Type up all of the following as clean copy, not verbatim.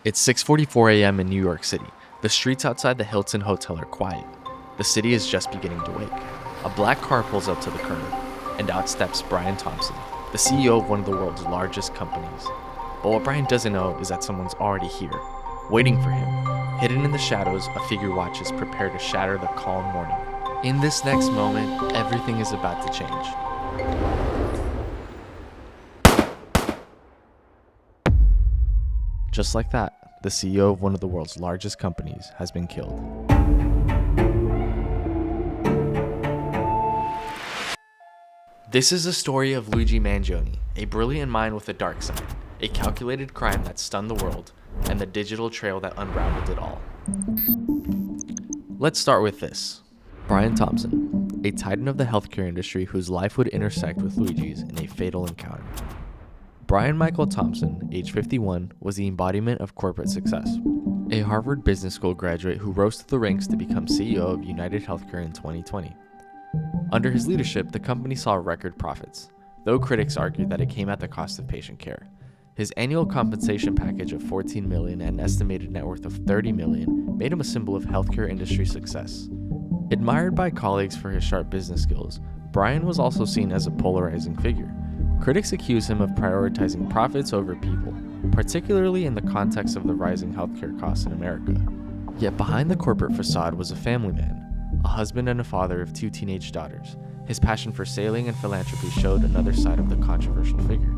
It's 6:44 a.m. in New York City. The streets outside the Hilton Hotel are quiet. The city is just beginning to wake. A black car pulls up to the curb, and out steps Brian Thompson, the CEO of one of the world's largest companies. But what Brian doesn't know is that someone's already here, waiting for him. Hidden in the shadows, a figure watches, prepare to shatter the calm morning. In this next moment, everything is about to change. Just like that, the CEO of one of the world's largest companies has been killed. This is the story of Luigi Mangione, a brilliant mind with a dark side, a calculated crime that stunned the world, and the digital trail that unraveled it all. Let's start with this. Brian Thompson, a titan of the healthcare industry whose life would intersect with Luigi's in a fatal encounter. Brian Michael Thompson, age 51, was the embodiment of corporate success. A Harvard Business School graduate who rose to the ranks to become CEO of United Healthcare in 2020. Under his leadership, the company saw record profits, though critics argued that it came at the cost of patient care. His annual compensation package of $14 million and an estimated net worth of $30 million made him a symbol of healthcare industry success. Admired by colleagues for his sharp business skills, Brian was also seen as a polarizing figure. Critics accuse him of prioritizing profits over people, particularly in the context of the rising healthcare costs in America. Yet behind the corporate facade was a family man, a husband and a father of 2 teenage daughters. His passion for sailing and philanthropy showed another side of the controversial figure.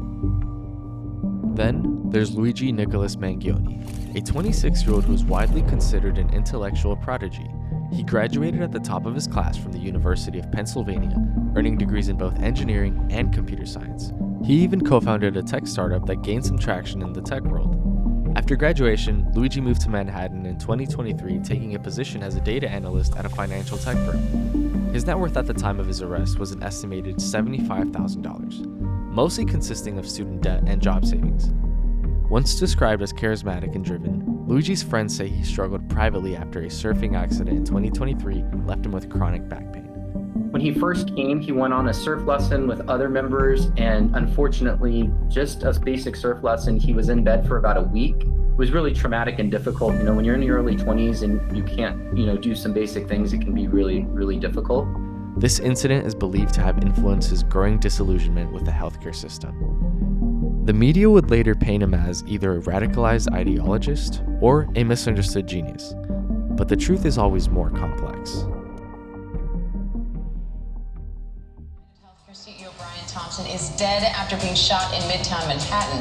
Then, there's Luigi Nicholas Mangione, a 26-year-old who's widely considered an intellectual prodigy. He graduated at the top of his class from the University of Pennsylvania, earning degrees in both engineering and computer science. He even co-founded a tech startup that gained some traction in the tech world. After graduation, Luigi moved to Manhattan in 2023, taking a position as a data analyst at a financial tech firm. His net worth at the time of his arrest was an estimated $75,000, mostly consisting of student debt and job savings. Once described as charismatic and driven, Luigi's friends say he struggled privately after a surfing accident in 2023 left him with chronic back pain. When he first came, he went on a surf lesson with other members, and unfortunately, just a basic surf lesson, he was in bed for about a week. It was really traumatic and difficult. When you're in your early 20s and you can't, do some basic things, it can be really, really difficult. This incident is believed to have influenced his growing disillusionment with the healthcare system. The media would later paint him as either a radicalized ideologist or a misunderstood genius, but the truth is always more complex. Healthcare CEO Brian Thompson is dead after being shot in Midtown Manhattan.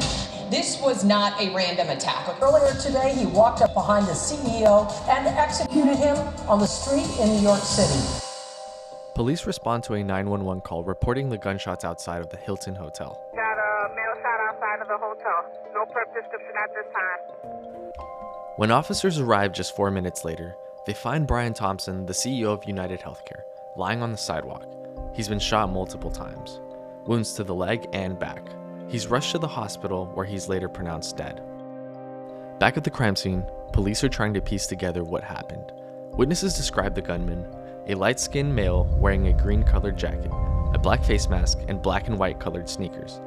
This was not a random attack. Earlier today, he walked up behind the CEO and executed him on the street in New York City. Police respond to a 911 call reporting the gunshots outside of the Hilton Hotel. Got a male shot outside of the hotel. No prep description at this time. When officers arrive just 4 minutes later, they find Brian Thompson, the CEO of United Healthcare, lying on the sidewalk. He's been shot multiple times, wounds to the leg and back. He's rushed to the hospital where he's later pronounced dead. Back at the crime scene, police are trying to piece together what happened. Witnesses describe the gunman, a light-skinned male wearing a green-colored jacket, a black face mask, and black and white colored sneakers.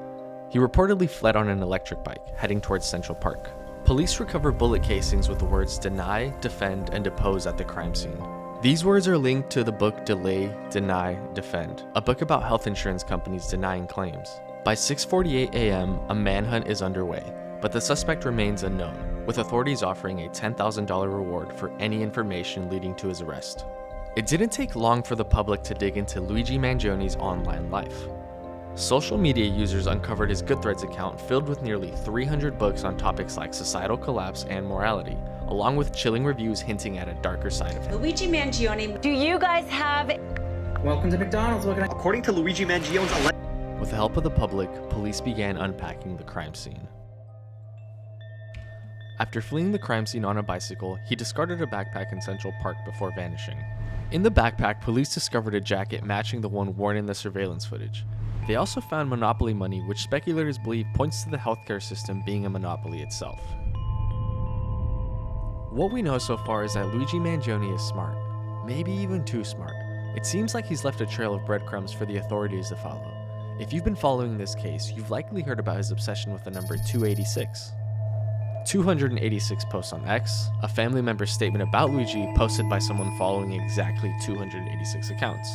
He reportedly fled on an electric bike, heading towards Central Park. Police recover bullet casings with the words deny, defend, and depose at the crime scene. These words are linked to the book Delay, Deny, Defend, a book about health insurance companies denying claims. By 6:48 a.m., a manhunt is underway, but the suspect remains unknown, with authorities offering a $10,000 reward for any information leading to his arrest. It didn't take long for the public to dig into Luigi Mangione's online life. Social media users uncovered his Goodthreads account filled with nearly 300 books on topics like societal collapse and morality, along with chilling reviews hinting at a darker side of him. Luigi Mangione. Do you guys have... Welcome to McDonald's. According to Luigi Mangione's... With the help of the public, police began unpacking the crime scene. After fleeing the crime scene on a bicycle, he discarded a backpack in Central Park before vanishing. In the backpack, police discovered a jacket matching the one worn in the surveillance footage. They also found Monopoly money, which speculators believe points to the healthcare system being a monopoly itself. What we know so far is that Luigi Mangione is smart, maybe even too smart. It seems like he's left a trail of breadcrumbs for the authorities to follow. If you've been following this case, you've likely heard about his obsession with the number 286. 286 posts on X, a family member's statement about Luigi posted by someone following exactly 286 accounts.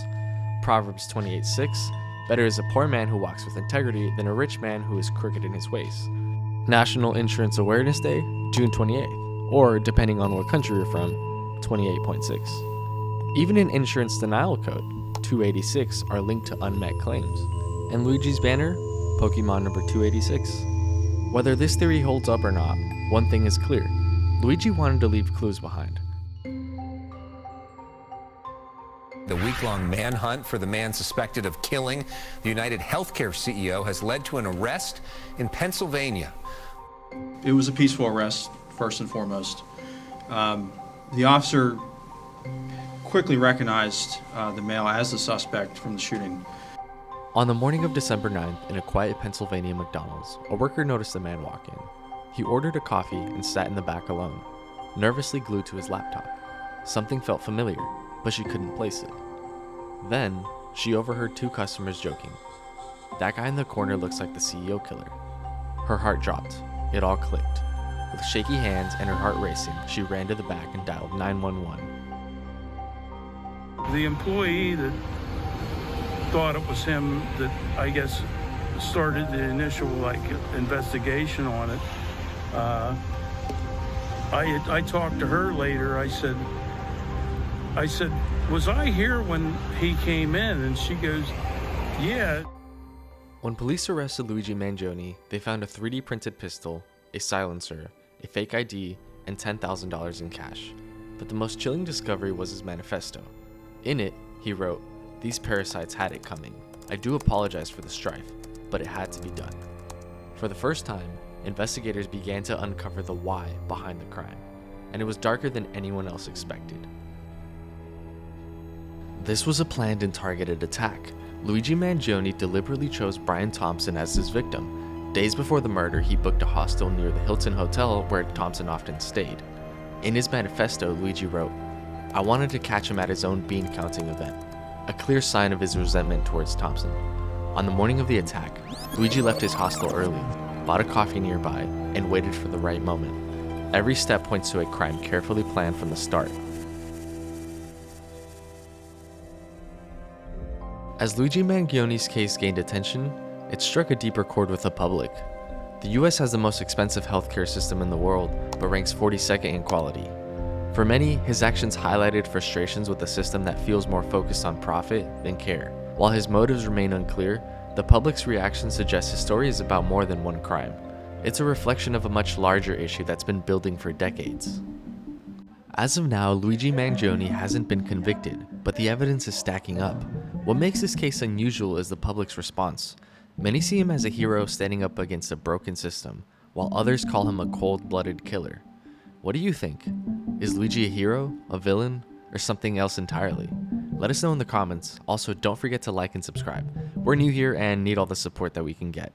Proverbs 28:6, better is a poor man who walks with integrity than a rich man who is crooked in his ways. National Insurance Awareness Day, June 28th, or depending on what country you're from, 28.6. Even in insurance denial code, 286 are linked to unmet claims. And Luigi's banner, Pokemon number 286. Whether this theory holds up or not, one thing is clear. Luigi wanted to leave clues behind. The week-long manhunt for the man suspected of killing the United Healthcare CEO has led to an arrest in Pennsylvania. It was a peaceful arrest, first and foremost. The officer quickly recognized the male as the suspect from the shooting. On the morning of December 9th, in a quiet Pennsylvania McDonald's, a worker noticed a man walk in. He ordered a coffee and sat in the back alone, nervously glued to his laptop. Something felt familiar, but she couldn't place it. Then, she overheard two customers joking. "That guy in the corner looks like the CEO killer." Her heart dropped. It all clicked. With shaky hands and her heart racing, she ran to the back and dialed 911. The employee that thought it was him that, I guess, started the initial investigation on it. I talked to her later. I said, was I here when he came in? And she goes, yeah. When police arrested Luigi Mangione, they found a 3D printed pistol, a silencer, a fake ID, and $10,000 in cash. But the most chilling discovery was his manifesto. In it, he wrote, "These parasites had it coming. I do apologize for the strife, but it had to be done." For the first time, investigators began to uncover the why behind the crime, and it was darker than anyone else expected. This was a planned and targeted attack. Luigi Mangione deliberately chose Brian Thompson as his victim. Days before the murder, he booked a hostel near the Hilton Hotel where Thompson often stayed. In his manifesto, Luigi wrote, "I wanted to catch him at his own bean counting event," a clear sign of his resentment towards Thompson. On the morning of the attack, Luigi left his hostel early, bought a coffee nearby, and waited for the right moment. Every step points to a crime carefully planned from the start. As Luigi Mangione's case gained attention, it struck a deeper chord with the public. The US has the most expensive healthcare system in the world, but ranks 42nd in quality. For many, his actions highlighted frustrations with a system that feels more focused on profit than care. While his motives remain unclear, the public's reaction suggests his story is about more than one crime. It's a reflection of a much larger issue that's been building for decades. As of now, Luigi Mangione hasn't been convicted, but the evidence is stacking up. What makes this case unusual is the public's response. Many see him as a hero standing up against a broken system, while others call him a cold-blooded killer. What do you think? Is Luigi a hero, a villain, or something else entirely? Let us know in the comments. Also, don't forget to like and subscribe. We're new here and need all the support that we can get.